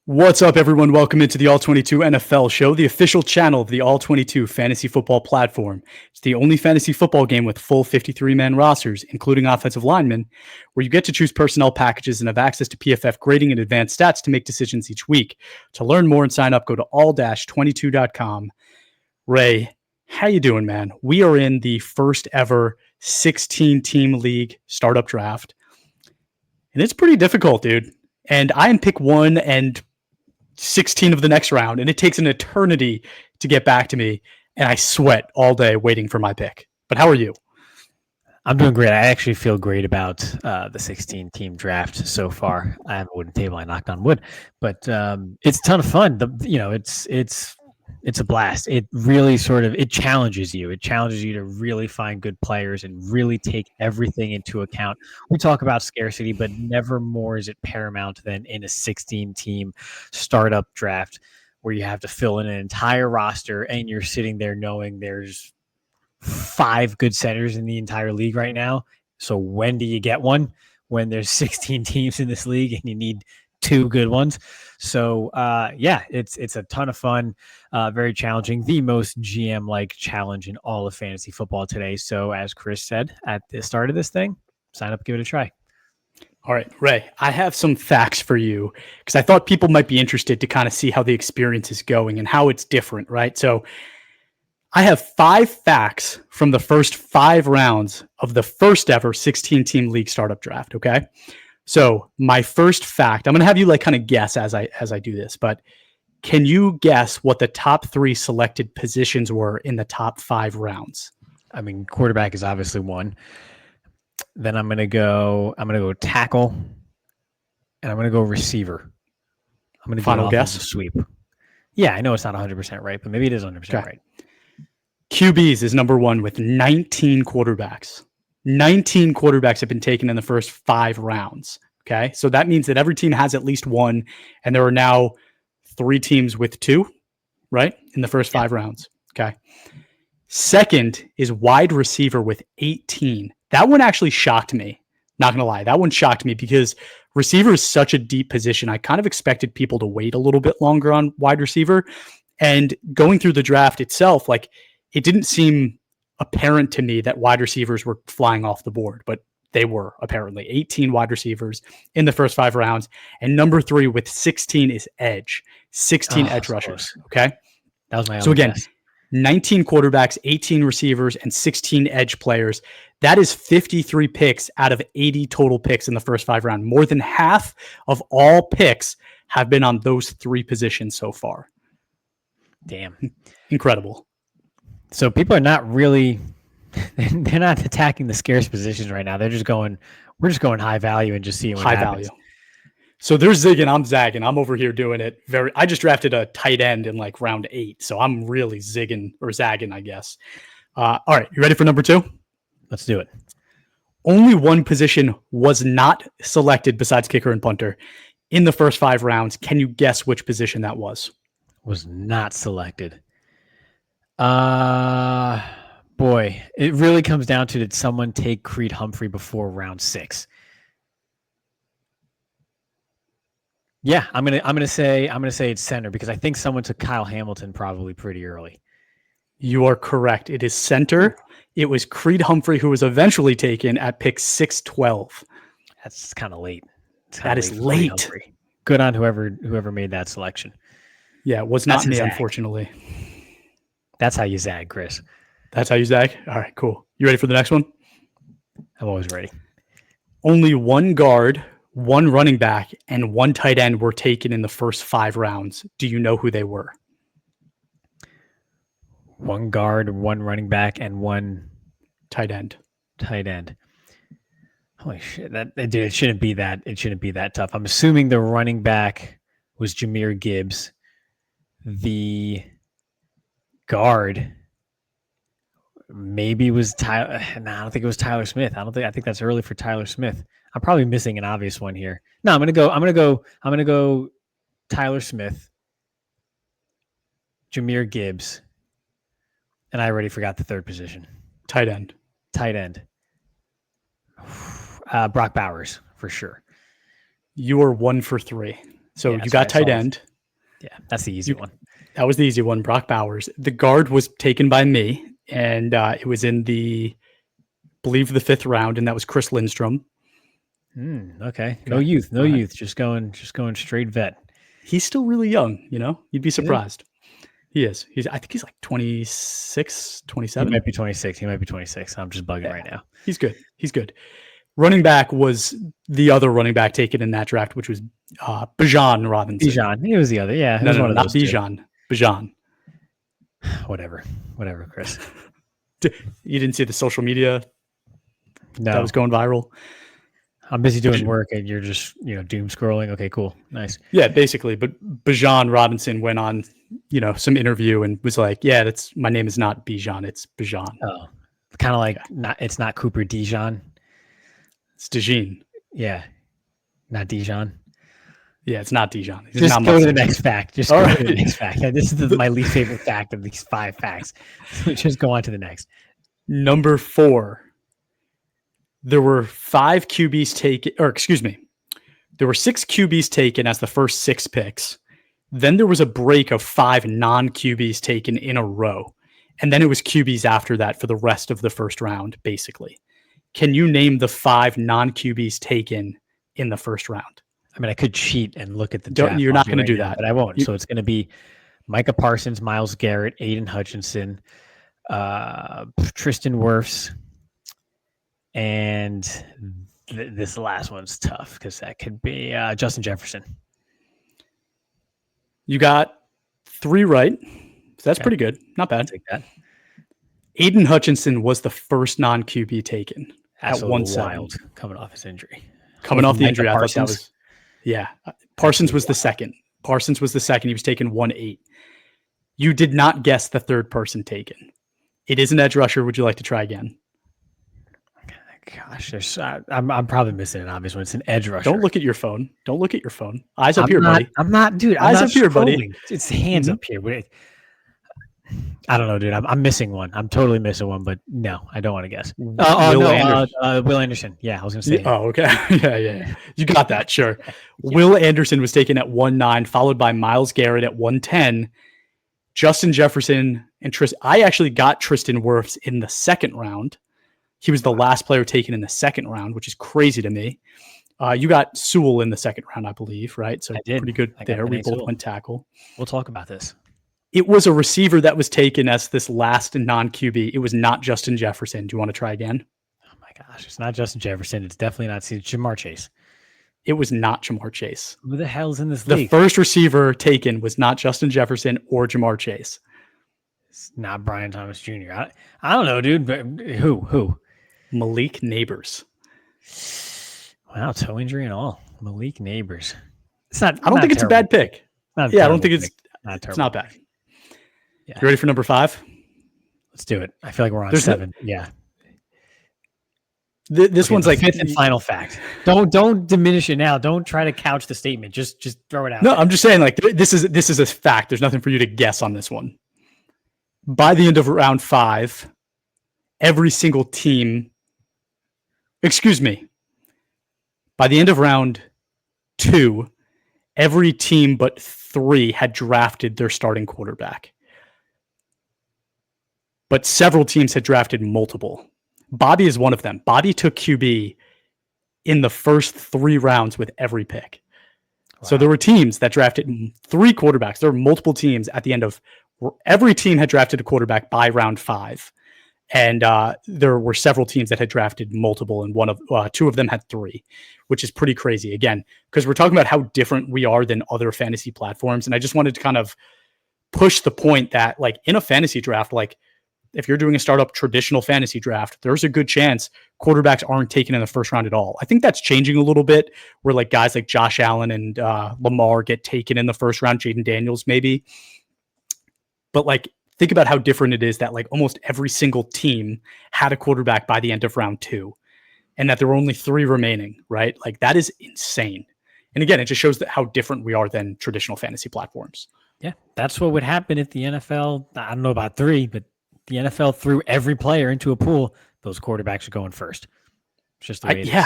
What's up, everyone? Welcome into the All-22 NFL show, the official channel of the All-22 fantasy football platform. It's the only fantasy football game with full 53-man rosters, including offensive linemen, where you get to choose personnel packages and have access to PFF grading and advanced stats to make decisions each week. To learn more and sign up, go to all-22.com. Ray, how you doing, man? We are in the first ever 16-team league startup draft, and it's pretty difficult, dude. And I am pick 1 and 16 of the next round, and it takes an eternity to get back to me, and I sweat all day waiting for my pick. But how are you? I'm doing great. I actually feel great about the 16-team draft so far. I have a wooden table. I knocked on wood, but it's a ton of fun. It's a blast. It really it challenges you. It challenges you to really find good players and really take everything into account. We talk about scarcity, but never more is it paramount than in a 16-team startup draft where you have to fill in an entire roster and you're sitting there knowing there's 5 good centers in the entire league right now. So when do you get one? When there's 16 teams in this league and you need 2 good ones. So it's a ton of fun, very challenging, the most GM-like challenge in all of fantasy football today. So as Chris said at the start of this thing, sign up, give it a try. All right, Ray, I have some facts for you because I thought people might be interested to kind of see how the experience is going and how it's different, right? So I have 5 facts from the first 5 rounds of the first ever 16-team league startup draft, okay? So my first fact, I'm going to have you kind of guess as I do this, but can you guess what the top 3 selected positions were in the top 5 rounds? I mean, quarterback is obviously one. Then I'm going to go tackle, and I'm going to go receiver. I'm going to final guess sweep. Yeah, I know it's not 100% right, but maybe it is 100% right. QBs is number 1 with 19 quarterbacks. 19 quarterbacks have been taken in the first 5 rounds. Okay. So that means that every team has at least one, and there are now 3 teams with 2, right? In the first 5 rounds. Okay. Second is wide receiver with 18. That one actually shocked me. Not going to lie. That one shocked me because receiver is such a deep position. I kind of expected people to wait a little bit longer on wide receiver, and going through the draft itself, it didn't seem apparent to me that wide receivers were flying off the board, but they were apparently. 18 wide receivers in the first 5 rounds. And number 3 with 16 is edge. 16 edge rushers. Close. Okay. That was my So again, guess. 19 quarterbacks, 18 receivers, and 16 edge players. That is 53 picks out of 80 total picks in the first 5 rounds. More than half of all picks have been on those 3 positions so far. Damn. Incredible. So people are not really, they're not attacking the scarce positions right now. They're just going, we're just going high value and just seeing what happens. Value. So they're zigging, I'm zagging. I'm over here doing it I just drafted a tight end in round 8. So I'm really zigging or zagging, I guess. All right. You ready for number 2? Let's do it. Only one position was not selected besides kicker and punter in the first 5 rounds. Can you guess which position that was? Was not selected. Boy, it really comes down to, did someone take Creed Humphrey before round 6? Yeah, I'm gonna say it's center because I think someone took Kyle Hamilton probably pretty early. You are correct. It is center. It was Creed Humphrey who was eventually taken at pick 612. That's kind of late. That is late. Good on whoever made that selection. Yeah, it was not me, unfortunately. That's how you zag, Chris. That's how you zag? All right, cool. You ready for the next one? I'm always ready. Only 1 guard, 1 running back, and 1 tight end were taken in the first 5 rounds. Do you know who they were? 1 guard, 1 running back, and 1 tight end. Holy shit! It shouldn't be that. It shouldn't be that tough. I'm assuming the running back was Jahmyr Gibbs. The guard maybe was Tyler. No, I don't think it was Tyler Smith. I think that's early for Tyler Smith. I'm probably missing an obvious one here. No, I'm gonna go Tyler Smith, Jahmyr Gibbs, and I already forgot the 3rd position. Tight end. Brock Bowers for sure. You are 1 for 3. So Yeah, you that's got what I tight saw. end. Yeah, that's the easy one. That was the easy one. Brock Bowers. The guard was taken by me, and it was in the, I believe, the 5th round, and that was Chris Lindstrom. Okay. No youth. No youth. Just going straight vet. He's still really young, You'd be Is he? surprised. He is. I think he's like 26, He 27. might be 26. I'm just bugging right now. He's good. Running back was the other running back taken in that draft, which was Bijan Robinson. Bijan. He was the other. Yeah. No, not Bijan. Bijan. Whatever, Chris. You didn't see the social media No. that was going viral? I'm busy doing work and you're just, doom scrolling. Okay, cool. Nice. Yeah, basically. But Bijan Robinson went on, some interview and was like, yeah, my name is not Bijan, it's Bijan. Oh, kind of like it's not Cooper Dijon. It's Dijon. Yeah. Not Dijon. Yeah, it's not Dijon. Just go to the next fact. Just go to the next fact. Yeah, this is my least favorite fact of these 5 facts. So just go on to the next. Number 4. There were 5 QBs taken, or excuse me, there were 6 QBs taken as the first 6 picks. Then there was a break of 5 non-QBs taken in a row. And then it was QBs after that for the rest of the first round, basically. Can you name the 5 non-QBs taken in the first round? I mean, I could cheat and look at the draft. You're not going to do that. But I won't. So it's going to be Micah Parsons, Myles Garrett, Aiden Hutchinson, Tristan Wirfs, and this last one's tough because that could be Justin Jefferson. You got 3 right. So that's pretty good. Not bad. Take that. Aiden Hutchinson was the first non-QB taken That's at 1-7. wild coming off his injury. Coming off the injury, Micah I thought that was... Yeah. Parsons was the second. He was taken 1-8. You did not guess the third person taken. It is an edge rusher. Would you like to try again? Gosh, I'm probably missing an obvious one. It's an edge rusher. Don't look at your phone. Eyes up here, buddy. I'm not, dude. Eyes up here, buddy. It's hands up here. I don't know, dude. I'm missing one. I'm totally missing one, but no, I don't want to guess. Will Anderson. Yeah, I was going to say. Oh, okay. Yeah. You got that. Sure. Yeah. Will Anderson was taken at 1-9, followed by Myles Garrett at 1-10. Justin Jefferson and I actually got Tristan Wirfs in the second round. He was the last player taken in the second round, which is crazy to me. You got Sewell in the second round, I believe, right? So pretty good there. We both went tackle. We'll talk about this. It was a receiver that was taken as this last non-QB. It was not Justin Jefferson. Do you want to try again? Oh my gosh, it's not Justin Jefferson. It's definitely not Jamar Chase. It was not Jamar Chase. Who the hell's in this league? The first receiver taken was not Justin Jefferson or Jamar Chase. It's not Brian Thomas Jr. I don't know, dude. But who? Malik Neighbors. Wow, toe injury and all. Malik Neighbors. It's not. I don't think it's a bad pick. I don't think it's not bad. Yeah. You ready for number 5? Let's do it. I feel like we're on 7. Yeah. This one's like 5th and final fact. Don't diminish it now. Don't try to couch the statement. Just throw it out. No, I'm just saying, like, this is a fact. There's nothing for you to guess on this one. By the end of round 5, every single team. Excuse me. By the end of round 2, every team but 3 had drafted their starting quarterback. But several teams had drafted multiple. Bobby is one of them. Bobby took QB in the first 3 rounds with every pick. Wow. So there were teams that drafted 3 quarterbacks. There were multiple teams at the end of every team had drafted a quarterback by round 5. And there were several teams that had drafted multiple, and 2 of them had 3, which is pretty crazy. Again, because we're talking about how different we are than other fantasy platforms. And I just wanted to kind of push the point that, like, in a fantasy draft, like, if you're doing a startup traditional fantasy draft, there's a good chance quarterbacks aren't taken in the first round at all. I think that's changing a little bit, where like guys like Josh Allen and Lamar get taken in the first round, Jaden Daniels maybe. But like, think about how different it is that like almost every single team had a quarterback by the end of round 2, and that there were only 3 remaining, right? Like, that is insane. And again, it just shows that how different we are than traditional fantasy platforms. Yeah, that's what would happen if the NFL, I don't know about 3, but the NFL threw every player into a pool. Those quarterbacks are going first. It's just the way it is.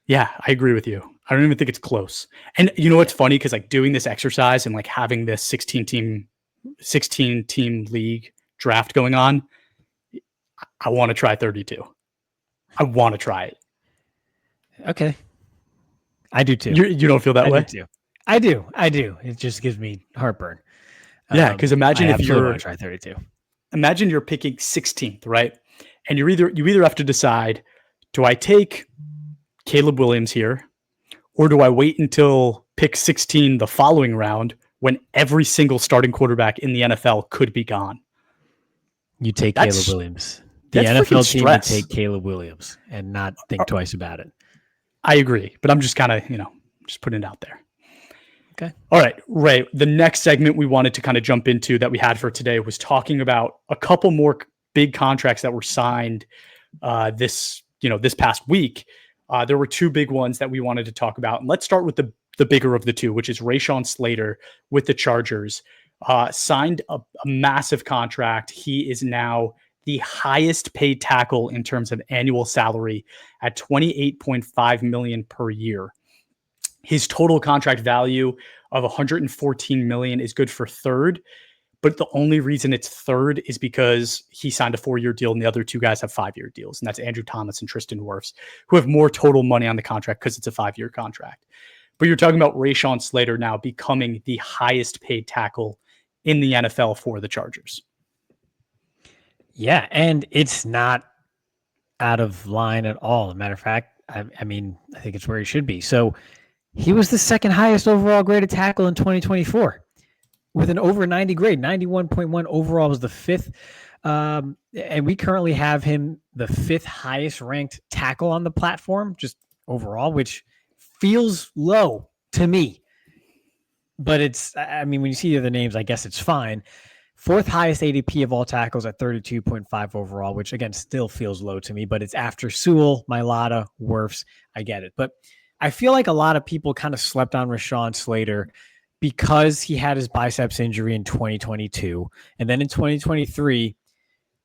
Yeah, I agree with you. I don't even think it's close. And you know what's funny? Because like doing this exercise and like having this 16 team league draft going on, I want to try 32. I want to try it. Okay. I do too. You don't feel that way? I do. It just gives me heartburn. Yeah, because imagine if you're want to try 32. Imagine you're picking 16th, right? And you either have to decide, do I take Caleb Williams here, or do I wait until pick 16 the following round when every single starting quarterback in the NFL could be gone? You take Caleb Williams. The NFL team would take Caleb Williams and not think twice about it. I agree, but I'm just kind of, just putting it out there. Okay. All right, Ray, the next segment we wanted to kind of jump into that we had for today was talking about a couple more big contracts that were signed this past week. There were two big ones that we wanted to talk about. And let's start with the bigger of the two, which is Rashawn Slater with the Chargers. Signed a massive contract. He is now the highest paid tackle in terms of annual salary at $28.5 million per year. His total contract value of $114 million is good for third, but the only reason it's third is because he signed a 4-year deal and the other two guys have 5-year deals, and that's Andrew Thomas and Tristan Wirfs, who have more total money on the contract because it's a 5-year contract. But you're talking about Rashawn Slater now becoming the highest paid tackle in the NFL for the Chargers. Yeah, and it's not out of line at all. As a matter of fact, I think it's where he should be. So he was the second highest overall graded tackle in 2024 with an over 90 grade. 91.1 overall was the fifth. And we currently have him the fifth highest ranked tackle on the platform, just overall, which feels low to me. But when you see the other names, I guess it's fine. Fourth highest ADP of all tackles at 32.5 overall, which again still feels low to me, but it's after Sewell, Mailata, Wirfs. I get it. But I feel like a lot of people kind of slept on Rashawn Slater because he had his biceps injury in 2022. And then in 2023,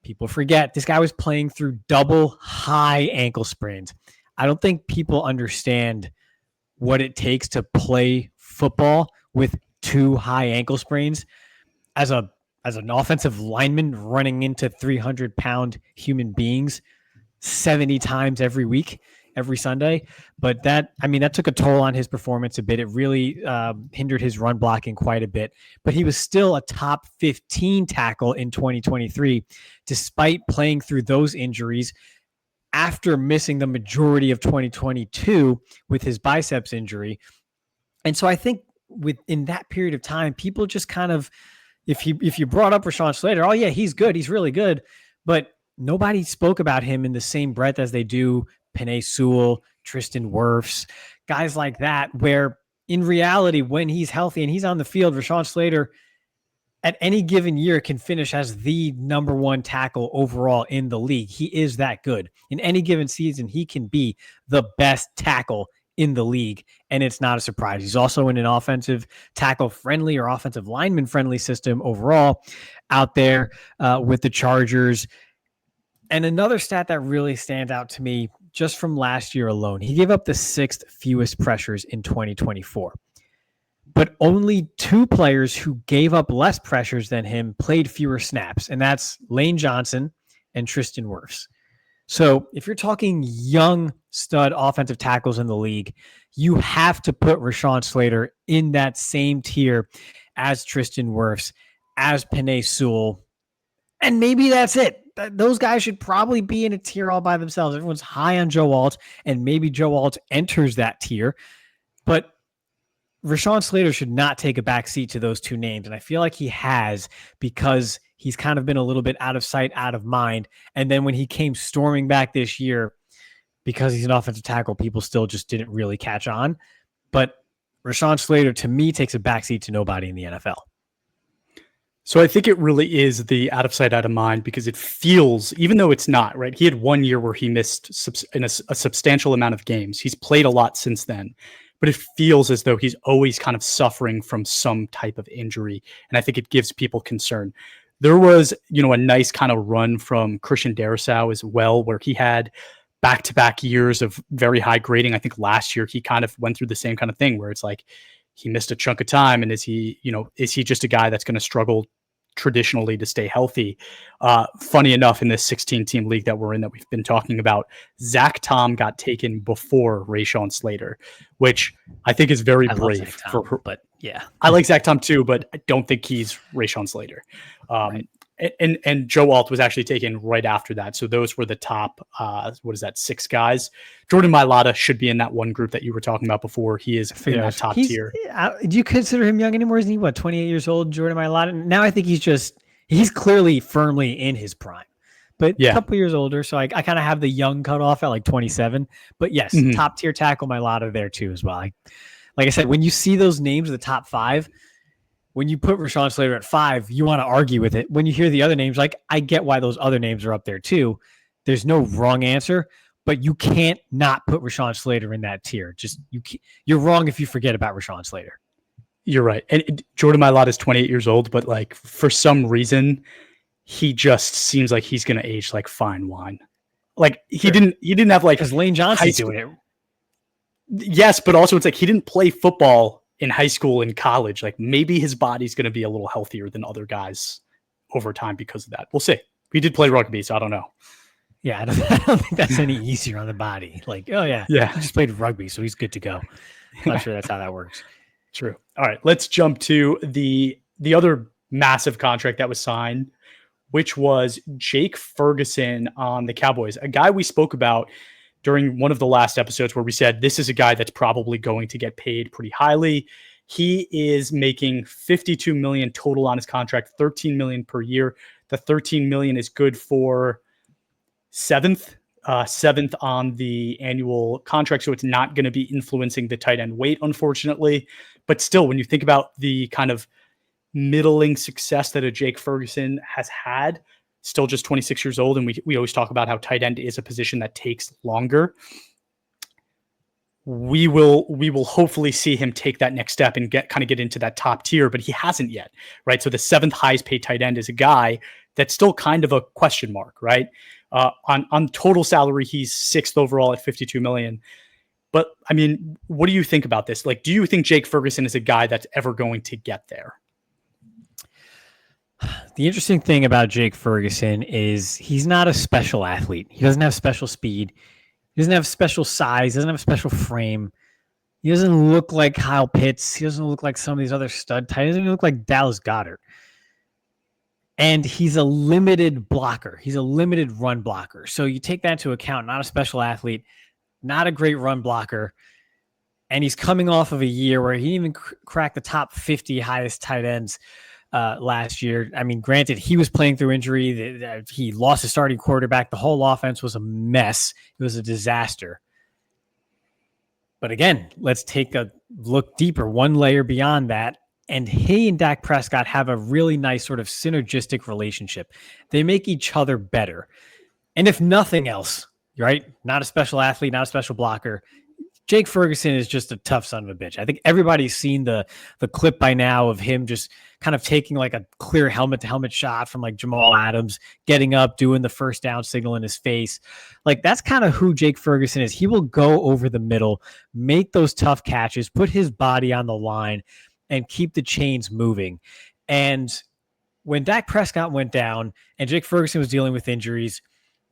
people forget this guy was playing through double high ankle sprains. I don't think people understand what it takes to play football with 2 high ankle sprains as an offensive lineman running into 300-pound human beings 70 times every week, every Sunday. But that took a toll on his performance a bit. It really hindered his run blocking quite a bit. But he was still a top 15 tackle in 2023, despite playing through those injuries after missing the majority of 2022 with his biceps injury. And so I think within that period of time, people just kind of, if you brought up Rashawn Slater, oh yeah, he's good. He's really good. But nobody spoke about him in the same breath as they do Penei Sewell, Tristan Wirfs, guys like that, where in reality, when he's healthy and he's on the field, Rashawn Slater at any given year can finish as the number 1 tackle overall in the league. He is that good. In any given season, he can be the best tackle in the league, and it's not a surprise. He's also in an offensive tackle friendly or offensive lineman friendly system overall out there with the Chargers. And another stat that really stands out to me just from last year alone, he gave up the 6th fewest pressures in 2024. But only 2 players who gave up less pressures than him played fewer snaps, and that's Lane Johnson and Tristan Wirfs. So if you're talking young stud offensive tackles in the league, you have to put Rashawn Slater in that same tier as Tristan Wirfs, as Penei Sewell, and maybe that's it. Those guys should probably be in a tier all by themselves. Everyone's high on Joe Alt, and maybe Joe Alt enters that tier. But Rashawn Slater should not take a back seat to those 2 names, and I feel like he has, because he's kind of been a little bit out of sight, out of mind. And then when he came storming back this year, because he's an offensive tackle, people still just didn't really catch on. But Rashawn Slater, to me, takes a backseat to nobody in the NFL. So I think it really is the out of sight, out of mind, because it feels, even though it's not, right? He had 1 year where he missed a substantial amount of games. He's played a lot since then, but it feels as though he's always kind of suffering from some type of injury. And I think it gives people concern. There was, a nice kind of run from Christian Darrisaw as well, where he had back-to-back years of very high grading. I think last year he kind of went through the same kind of thing where it's like he missed a chunk of time. And is he just a guy that's going to struggle traditionally to stay healthy? Funny enough, in this 16-team league that we're in that we've been talking about, Zach Tom got taken before Rashawn Slater, which I think is very brave. But yeah, I like Zach Tom too, but I don't think he's Rashawn Slater. Right. And Joe Alt was actually taken right after that. So those were the top, 6 guys. Jordan Mailata should be in that one group that you were talking about before. He is in that top tier. Do you consider him young anymore? Isn't he, 28 years old, Jordan Mailata? Now I think he's clearly firmly in his prime, but a couple years older. So I kind of have the young cutoff at like 27. But yes, top tier tackle Mailata there too as well. Like I said, when you see those names of the top 5, when you put Rashawn Slater at 5, you want to argue with it. When you hear the other names, like I get why those other names are up there too. There's no wrong answer, but you can't not put Rashawn Slater in that tier. You're wrong if you forget about Rashawn Slater. You're right. And Jordan Mailata is 28 years old, but like for some reason, he just seems like he's going to age like fine wine. Like he didn't have like, because Lane Johnson's doing it. Yes, but also it's like he didn't play football in high school and college. Like maybe his body's going to be a little healthier than other guys over time because of that. We'll see. He did play rugby, so I don't know. Yeah, I don't think that's any easier on the body. Like, oh yeah, he just played rugby, so he's good to go. I'm not sure that's how that works. True. All right, let's jump to the other massive contract that was signed, which was Jake Ferguson on the Cowboys, a guy we spoke about during one of the last episodes where we said this is a guy that's probably going to get paid pretty highly. He is making $52 million total on his contract, $13 million per year. The $13 million is good for seventh on the annual contract, so it's not going to be influencing the tight end weight, unfortunately. But still, when you think about the kind of middling success that a Jake Ferguson has had, still just 26 years old, and we always talk about how tight end is a position that takes longer. We will hopefully see him take that next step and get into that top tier, but he hasn't yet, right? So the 7th highest paid tight end is a guy that's still kind of a question mark, right? On total salary, he's 6th overall at $52 million. But I mean, what do you think about this? Like, do you think Jake Ferguson is a guy that's ever going to get there? The interesting thing about Jake Ferguson is he's not a special athlete. He doesn't have special speed. He doesn't have special size. He doesn't have a special frame. He doesn't look like Kyle Pitts. He doesn't look like some of these other stud tight ends. He doesn't look like Dallas Goedert. And he's a limited blocker. He's a limited run blocker. So you take that into account, not a special athlete, not a great run blocker. And he's coming off of a year where he didn't even crack the top 50 highest tight ends last year. I mean, granted, he was playing through injury. He lost his starting quarterback. The whole offense was a mess. It was a disaster. But again, let's take a look deeper, one layer beyond that. And he and Dak Prescott have a really nice sort of synergistic relationship. They make each other better. And if nothing else, right? Not a special athlete, not a special blocker. Jake Ferguson is just a tough son of a bitch. I think everybody's seen the clip by now of him just kind of taking like a clear helmet-to-helmet shot from like Jamal Adams, getting up, doing the first down signal in his face. Like that's kind of who Jake Ferguson is. He will go over the middle, make those tough catches, put his body on the line, and keep the chains moving. And when Dak Prescott went down and Jake Ferguson was dealing with injuries,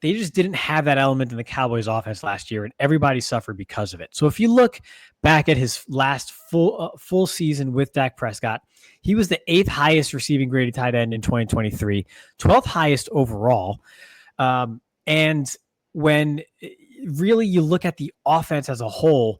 they just didn't have that element in the Cowboys offense last year, and everybody suffered because of it. So if you look back at his last full season with Dak Prescott, he was the 8th highest receiving graded tight end in 2023, 12th highest overall. And when really you look at the offense as a whole,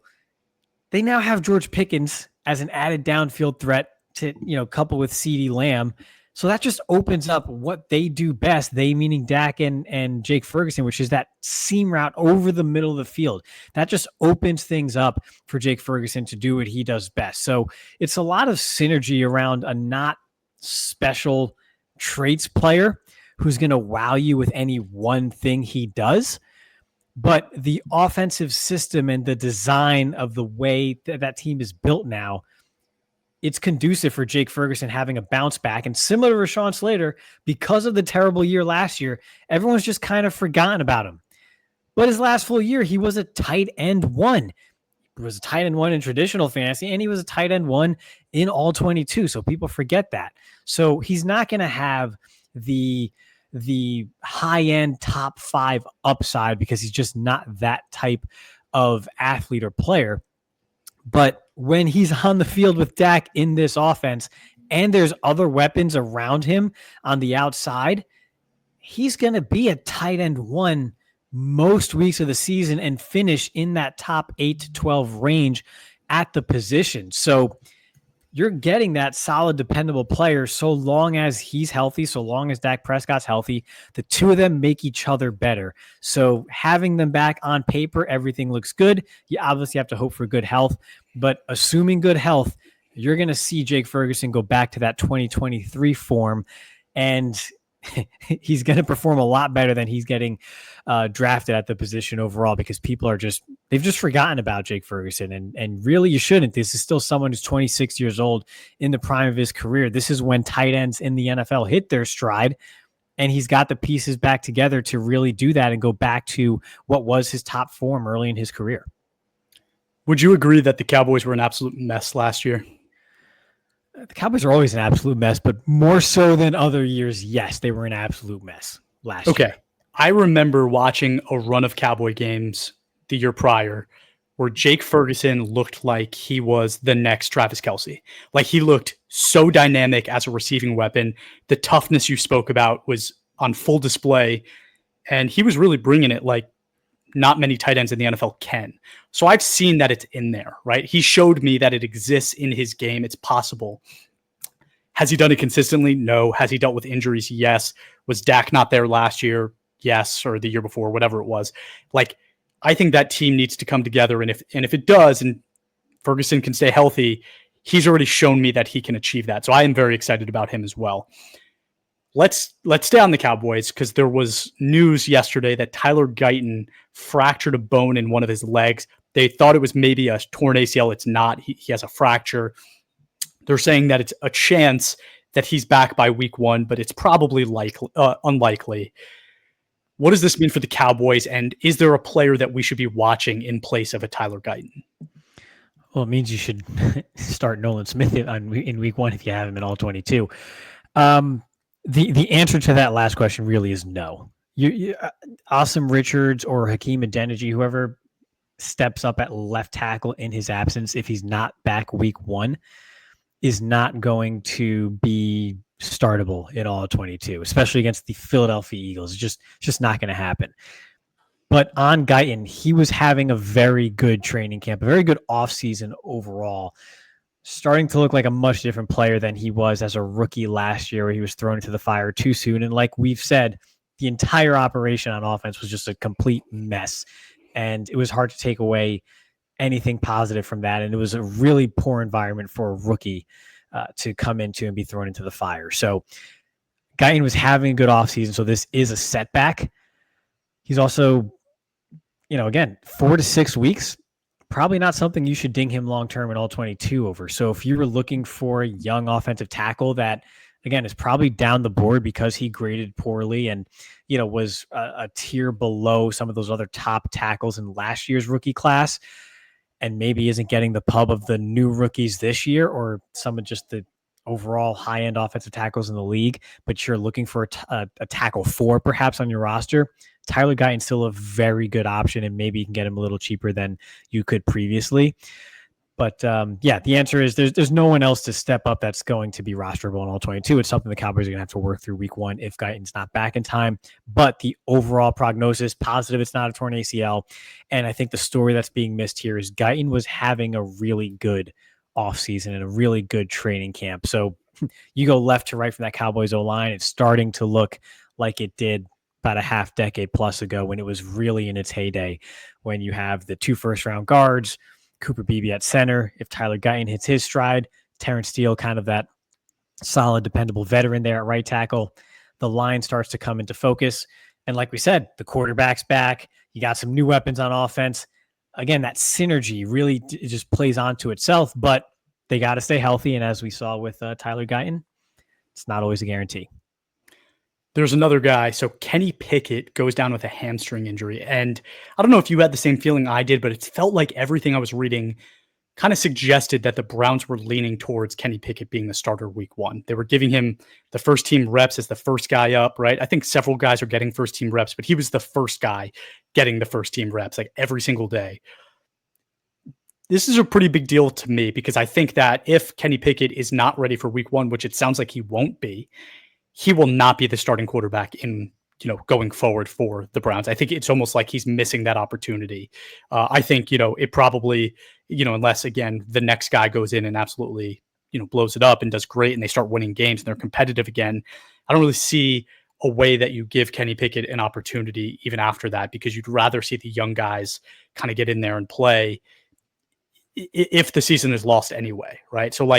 they now have George Pickens as an added downfield threat to, couple with CeeDee Lamb. So that just opens up what they do best, they meaning Dak and Jake Ferguson, which is that seam route over the middle of the field. That just opens things up for Jake Ferguson to do what he does best. So it's a lot of synergy around a not special traits player who's going to wow you with any one thing he does. But the offensive system and the design of the way that team is built now, it's conducive for Jake Ferguson having a bounce back. And similar to Rashawn Slater, because of the terrible year last year, everyone's just kind of forgotten about him. But his last full year, he was a tight end one. He was a tight end one in traditional fantasy, and he was a tight end one in all 22. So people forget that. So he's not going to have the high end top 5 upside because he's just not that type of athlete or player. But when he's on the field with Dak in this offense and there's other weapons around him on the outside, he's going to be a tight end one most weeks of the season and finish in that top 8 to 12 range at the position. So you're getting that solid, dependable player so long as he's healthy, so long as Dak Prescott's healthy. The two of them make each other better. So having them back on paper, everything looks good. You obviously have to hope for good health, but assuming good health, you're going to see Jake Ferguson go back to that 2023 form, and he's going to perform a lot better than he's getting drafted at the position overall, because people are they've just forgotten about Jake Ferguson, and really you shouldn't. This is still someone who's 26 years old in the prime of his career. This is when tight ends in the NFL hit their stride, and he's got the pieces back together to really do that and go back to what was his top form early in his career. Would you agree that the Cowboys were an absolute mess last year? The Cowboys are always an absolute mess, but more so than other years, yes, they were an absolute mess last year. Okay. I remember watching a run of Cowboy games the year prior where Jake Ferguson looked like he was the next Travis Kelce. Like, he looked so dynamic as a receiving weapon. The toughness you spoke about was on full display, and he was really bringing it like not many tight ends in the NFL can. So I've seen that it's in there, right? He showed me that it exists in his game. It's possible. Has he done it consistently? No. Has he dealt with injuries? Yes. Was Dak not there last year? Yes. Or the year before, whatever it was. Like, I think that team needs to come together. And if it does, and Ferguson can stay healthy, he's already shown me that he can achieve that. So I am very excited about him as well. Let's stay on the Cowboys, because there was news yesterday that Tyler Guyton fractured a bone in one of his legs. They thought it was maybe a torn ACL. It's not. He has a fracture. They're saying that it's a chance that he's back by week 1, but it's probably unlikely. What does this mean for the Cowboys, and is there a player that we should be watching in place of a Tyler Guyton? Well, it means you should start Nolan Smith in week 1 if you have him in all 22. The answer to that last question really is no. Asim Richards or Hakeem Adeniji, whoever steps up at left tackle in his absence, if he's not back week 1, is not going to be startable in all 22, especially against the Philadelphia Eagles. It's just not going to happen. But on Guyton, he was having a very good training camp, a very good offseason overall, starting to look like a much different player than he was as a rookie last year, where he was thrown into the fire too soon. And like we've said, the entire operation on offense was just a complete mess. And it was hard to take away anything positive from that. And it was a really poor environment for a rookie to come into and be thrown into the fire. So Guyton was having a good offseason. So this is a setback. He's also, again, 4 to 6 weeks, probably not something you should ding him long-term in all 22 over. So if you were looking for a young offensive tackle that, again, is probably down the board because he graded poorly and, was a tier below some of those other top tackles in last year's rookie class, and maybe isn't getting the pub of the new rookies this year, or some of just the overall high-end offensive tackles in the league, but you're looking for a tackle 4 perhaps on your roster, Tyler Guyton's still a very good option, and maybe you can get him a little cheaper than you could previously. But the answer is there's no one else to step up that's going to be rosterable in all 22. It's something the Cowboys are going to have to work through week 1 if Guyton's not back in time. But the overall prognosis, positive, it's not a torn ACL. And I think the story that's being missed here is Guyton was having a really good offseason and a really good training camp. So you go left to right from that Cowboys O-line, it's starting to look like it did about a half decade plus ago when it was really in its heyday, when you have the 2 first-round guards, Cooper Beebe at center. If Tyler Guyton hits his stride, Terrence Steele, kind of that solid, dependable veteran there at right tackle, the line starts to come into focus. And like we said, the quarterback's back. You got some new weapons on offense. Again, that synergy really just plays onto itself, but they got to stay healthy. And as we saw with Tyler Guyton, it's not always a guarantee. There's another guy. So Kenny Pickett goes down with a hamstring injury. And I don't know if you had the same feeling I did, but it felt like everything I was reading kind of suggested that the Browns were leaning towards Kenny Pickett being the starter week 1. They were giving him the first team reps as the first guy up, right? I think several guys are getting first team reps, but he was the first guy getting the first team reps like every single day. This is a pretty big deal to me because I think that if Kenny Pickett is not ready for week 1, which it sounds like he won't be, he will not be the starting quarterback in going forward for the Browns. I think it's almost like he's missing that opportunity. I think, it probably, unless again, the next guy goes in and absolutely, blows it up and does great and they start winning games and they're competitive again. I don't really see a way that you give Kenny Pickett an opportunity even after that, because you'd rather see the young guys kind of get in there and play if the season is lost anyway. Right. So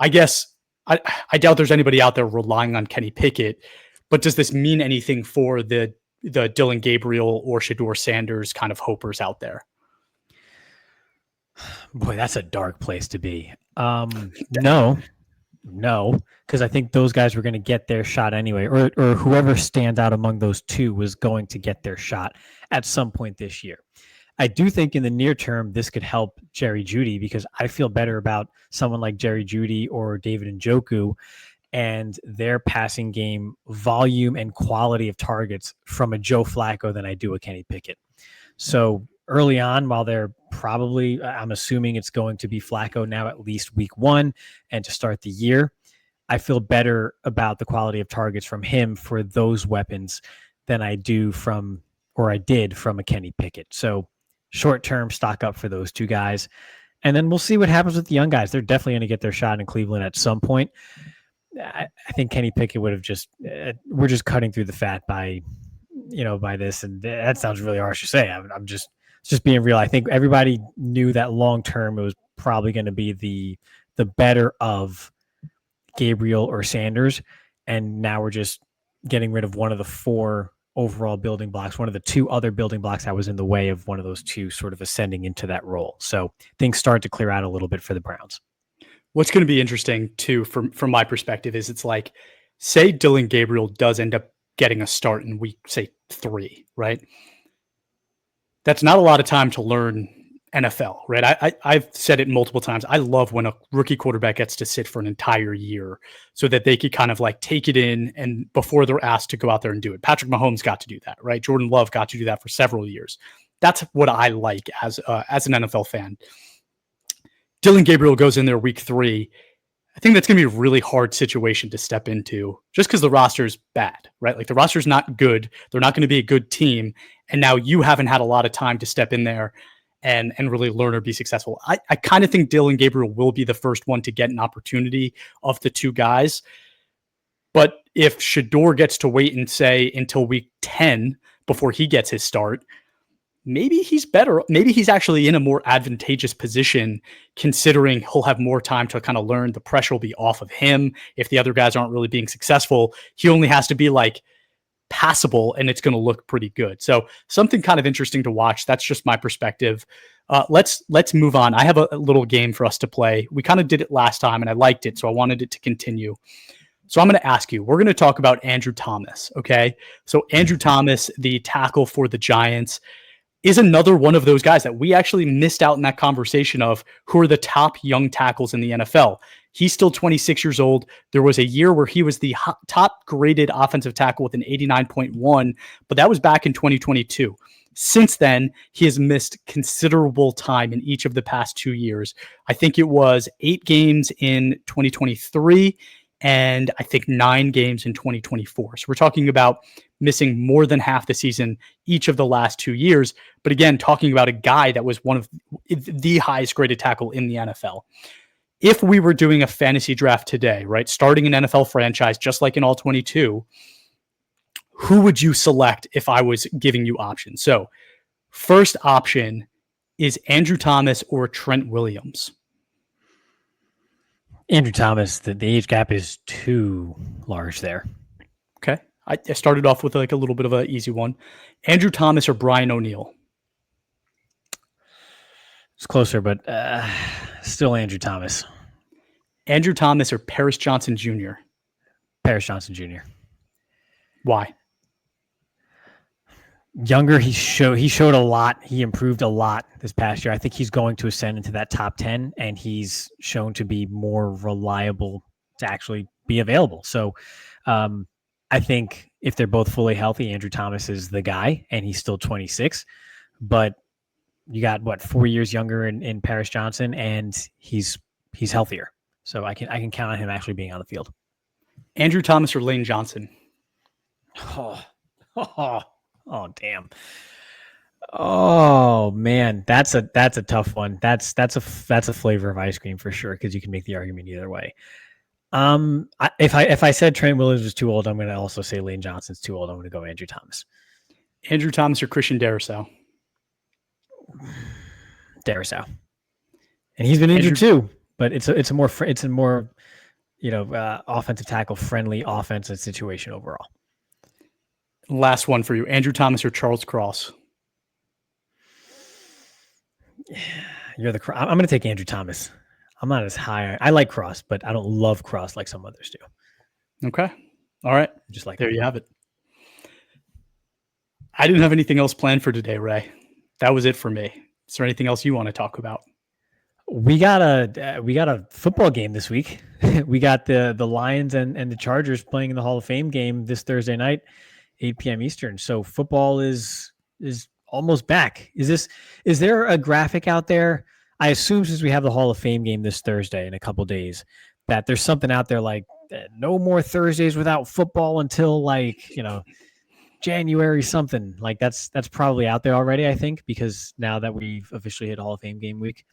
I guess I doubt there's anybody out there relying on Kenny Pickett. But does this mean anything for the Dylan Gabriel or Shedeur Sanders kind of hopers out there? Boy, that's a dark place to be. No, because I think those guys were going to get their shot anyway, or whoever stands out among those two was going to get their shot at some point this year. I do think in the near term, this could help Jerry Jeudy, because I feel better about someone like Jerry Jeudy or David Njoku and their passing game volume and quality of targets from a Joe Flacco than I do a Kenny Pickett. So early on, while they're probably, I'm assuming it's going to be Flacco now at least week 1 and to start the year, I feel better about the quality of targets from him for those weapons than I did from a Kenny Pickett. So short term, stock up for those two guys. And then we'll see what happens with the young guys. They're definitely going to get their shot in Cleveland at some point. I think Kenny Pickett would have we're just cutting through the fat by this. And that sounds really harsh to say. I'm just being real. I think everybody knew that long-term it was probably going to be the better of Gabriel or Sanders. And now we're just getting rid of one of the 4 overall building blocks, one of the 2 other building blocks that was in the way of one of those 2 sort of ascending into that role. So things start to clear out a little bit for the Browns. What's going to be interesting too, from my perspective, is it's like, say Dylan Gabriel does end up getting a start in week, say 3, right? That's not a lot of time to learn NFL, right? I've said it multiple times. I love when a rookie quarterback gets to sit for an entire year so that they could kind of take it in and before they're asked to go out there and do it. Patrick Mahomes got to do that, right? Jordan Love got to do that for several years. That's what I like as an NFL fan. Dylan Gabriel goes in there week 3. I think that's going to be a really hard situation to step into just because the roster is bad, right? The roster is not good. They're not going to be a good team. And now you haven't had a lot of time to step in there and really learn or be successful. I kind of think Dylan Gabriel will be the first one to get an opportunity of the 2 guys. But if Shedeur gets to wait and say until week 10 before he gets his start, maybe he's better. Maybe he's actually in a more advantageous position considering he'll have more time to kind of learn. The pressure will be off of him. If the other guys aren't really being successful, he only has to be passable and it's going to look pretty good. So something kind of interesting to watch. That's just my perspective. Let's move on. I have a little game for us to play. We kind of did it last time and I liked it, so I wanted it to continue. So I'm going to ask you, we're going to talk about Andrew Thomas. Okay. So Andrew Thomas, the tackle for the Giants, is another one of those guys that we actually missed out in that conversation of who are the top young tackles in the NFL. He's still 26 years old. There was a year where he was the top graded offensive tackle with an 89.1, but that was back in 2022. Since then, he has missed considerable time in each of the past 2 years. I think it was 8 games in 2023 and I think 9 games in 2024. So we're talking about missing more than half the season each of the last 2 years. But again, talking about a guy that was one of the highest graded tackle in the NFL. If we were doing a fantasy draft today, right, starting an NFL franchise, just like in all 22, who would you select if I was giving you options? So first option is Andrew Thomas or Trent Williams. Andrew Thomas, the age gap is too large there. Okay. I started off with a little bit of an easy one. Andrew Thomas or Brian O'Neill? It's closer, but still Andrew Thomas. Andrew Thomas or Paris Johnson Jr.? Paris Johnson Jr. Why? Younger, he showed a lot. He improved a lot this past year. I think he's going to ascend into that top 10, and he's shown to be more reliable to actually be available. So I think if they're both fully healthy, Andrew Thomas is the guy, and he's still 26. But you got 4 years younger in Paris Johnson, and he's healthier. So I can count on him actually being on the field. Andrew Thomas or Lane Johnson? Oh, damn. Oh man, that's a tough one. That's a flavor of ice cream for sure, because you can make the argument either way. If I said Trent Williams was too old, I'm going to also say Lane Johnson's too old. I'm going to go Andrew Thomas. Andrew Thomas or Christian Darrisaw? Darrisaw. And he's been injured too, but it's a more offensive tackle friendly offensive situation overall. Last one for you. Andrew Thomas or Charles Cross? I'm going to take Andrew Thomas. I'm not as high. I like Cross, but I don't love Cross like some others do. Okay. All right. Just like there you have it. I didn't have anything else planned for today, Ray. That was it for me. Is there anything else you want to talk about? We got a football game this week. We got the Lions and the Chargers playing in the Hall of Fame game this Thursday night, 8 p.m. Eastern. So football is almost back. Is there a graphic out there? I assume since we have the Hall of Fame game this Thursday in a couple days, that there's something out there like no more Thursdays without football until January something. Like that's probably out there already, I think, because now that we've officially hit Hall of Fame game week.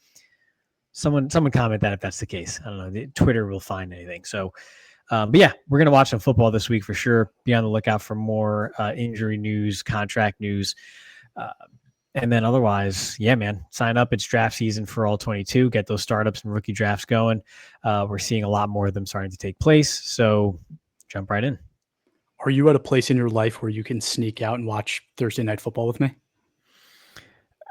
Someone comment that if that's the case. I don't know. Twitter will find anything. So, but yeah, we're going to watch some football this week for sure. Be on the lookout for more injury news, contract news. And then otherwise, yeah, man, sign up. It's draft season for all 22. Get those startups and rookie drafts going. We're seeing a lot more of them starting to take place. So jump right in. Are you at a place in your life where you can sneak out and watch Thursday Night Football with me?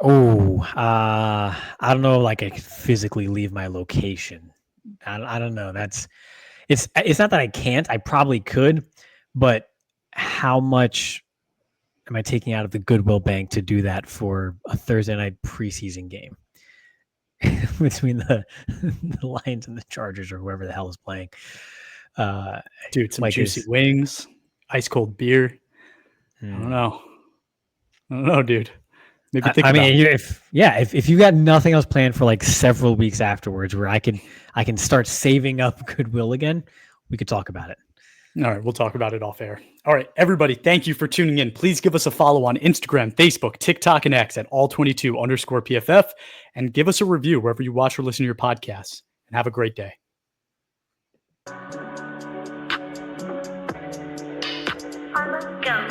Oh, I don't know. I could physically leave my location. I don't know. It's not that I can't. I probably could, but how much am I taking out of the Goodwill Bank to do that for a Thursday night preseason game between the Lions and the Chargers or whoever the hell is playing? Dude, some juicy wings, ice cold beer. I don't know, dude. Maybe think about it. If you got nothing else planned for several weeks afterwards, where I can start saving up Goodwill again, we could talk about it. All right, we'll talk about it off air. All right, everybody, thank you for tuning in. Please give us a follow on Instagram, Facebook, TikTok, and X at all22_PFF, and give us a review wherever you watch or listen to your podcasts. And have a great day. Go.